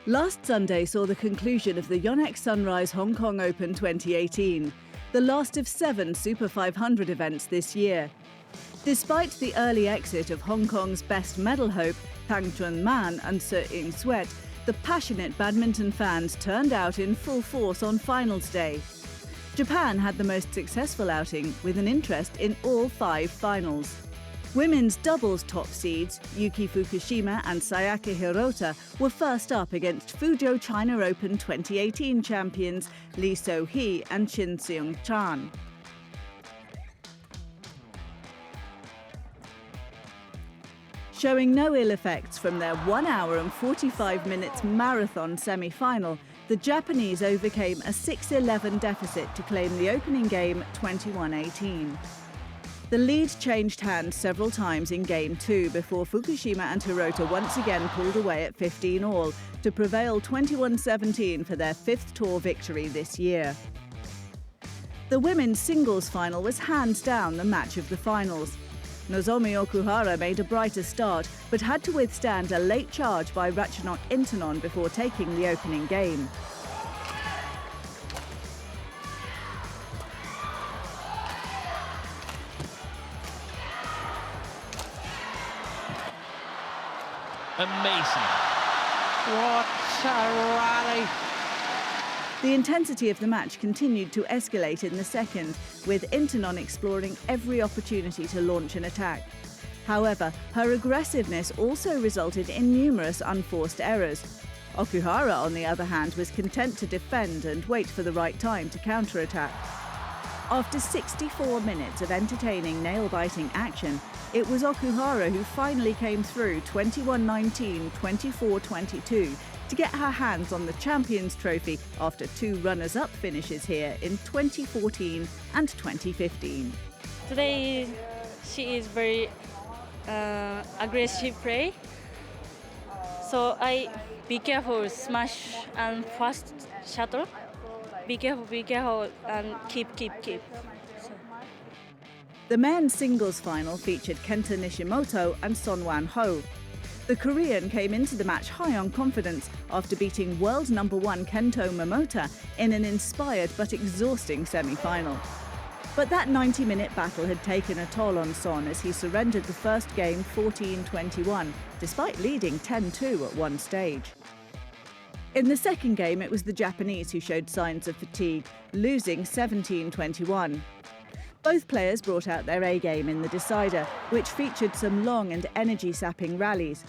Last Sunday saw the conclusion of the Yonex-Sunrise Hong Kong Open 2018, the last of 7 Super 500 events this year. Despite the early exit of Hong Kong's best medal hope, Tang Chun-man and Se Ying-sweat, the passionate badminton fans turned out in full force on finals day. Japan had the most successful outing, with an interest in all 5 finals. Women's doubles top seeds, Yuki Fukushima and Sayaka Hirota, were first up against Fuzhou China Open 2018 champions Lee So-hee and Chin Seung-chan. Showing no ill effects from their 1 hour and 45 minutes marathon semi-final, the Japanese overcame a 6-11 deficit to claim the opening game 21-18. The lead changed hands several times in Game 2 before Fukushima and Hirota once again pulled away at 15 all to prevail 21-17 for their 5th tour victory this year. The women's singles final was hands down the match of the finals. Nozomi Okuhara made a brighter start, but had to withstand a late charge by Ratchanok Intanon before taking the opening game. Amazing. What a rally. The intensity of the match continued to escalate in the second, with Intanon exploring every opportunity to launch an attack. However, her aggressiveness also resulted in numerous unforced errors. Okuhara, on the other hand, was content to defend and wait for the right time to counterattack. After 64 minutes of entertaining, nail-biting action, it was Okuhara who finally came through 21-19, 24-22 to get her hands on the Champions Trophy after 2 runners-up finishes here in 2014 and 2015. Today she is very aggressive play, so I be careful smash and fast shuttle. Be careful, and keep. The men's singles final featured Kenta Nishimoto and Son Wan-ho. The Korean came into the match high on confidence after beating world #1 Kento Momota in an inspired but exhausting semi-final. But that 90-minute battle had taken a toll on Son as he surrendered the first game 14-21, despite leading 10-2 at one stage. In the second game, it was the Japanese who showed signs of fatigue, losing 17-21. Both players brought out their A-game in the decider, which featured some long and energy-sapping rallies.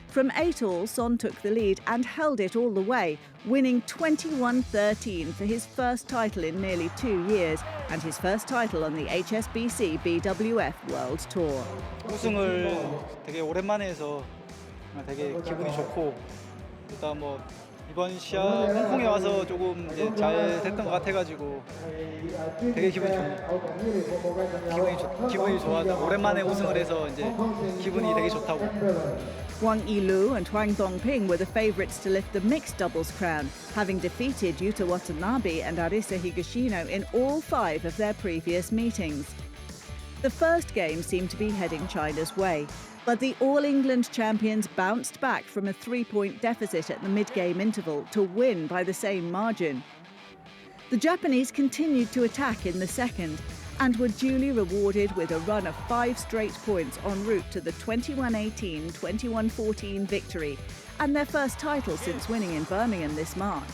From 8 all, Son took the lead and held it all the way, winning 21-13 for his first title in nearly 2 years and his first title on the HSBC BWF World Tour. 우승을 되게 오랜만에 해서 되게 기분이 좋고, 일단 이번 시합 홍콩에 와서 조금 이제 잘 됐던 것 같아가지고 되게 기분이 좋아서 오랜만에 우승을 해서 이제 기분이 되게 좋다고. Wang Yilu and Huang Dongping were the favourites to lift the mixed doubles crown, having defeated Yuta Watanabe and Arisa Higashino in all 5 of their previous meetings. The first game seemed to be heading China's way, but the All-England champions bounced back from a 3-point deficit at the mid-game interval to win by the same margin. The Japanese continued to attack in the second and were duly rewarded with a run of 5 straight points en route to the 21-18, 21-14 victory and their first title since winning in Birmingham this March.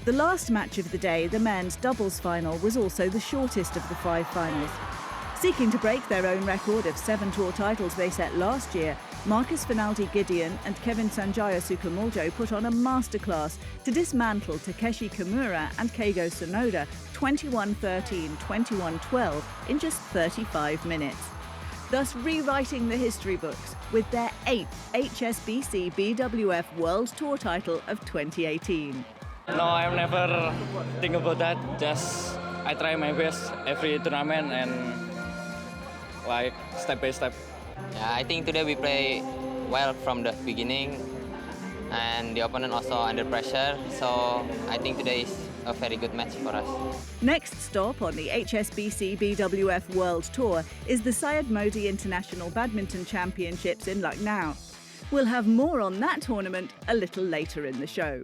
The last match of the day, the men's doubles final, was also the shortest of the 5 finals. Seeking to break their own record of 7 tour titles they set last year, Marcus Finaldi Gideon and Kevin Sanjaya Sukamuljo put on a masterclass to dismantle Takeshi Kimura and Keigo Sonoda 21-13, 21-12 in just 35 minutes, thus rewriting the history books with their 8th HSBC BWF World Tour title of 2018. No, I've never think about that. Just I try my best every tournament and like step by step. Yeah, I think today we play well from the beginning and the opponent also under pressure, so I think today is a very good match for us. Next stop on the HSBC BWF World Tour is the Syed Modi International Badminton Championships in Lucknow. We'll have more on that tournament a little later in the show.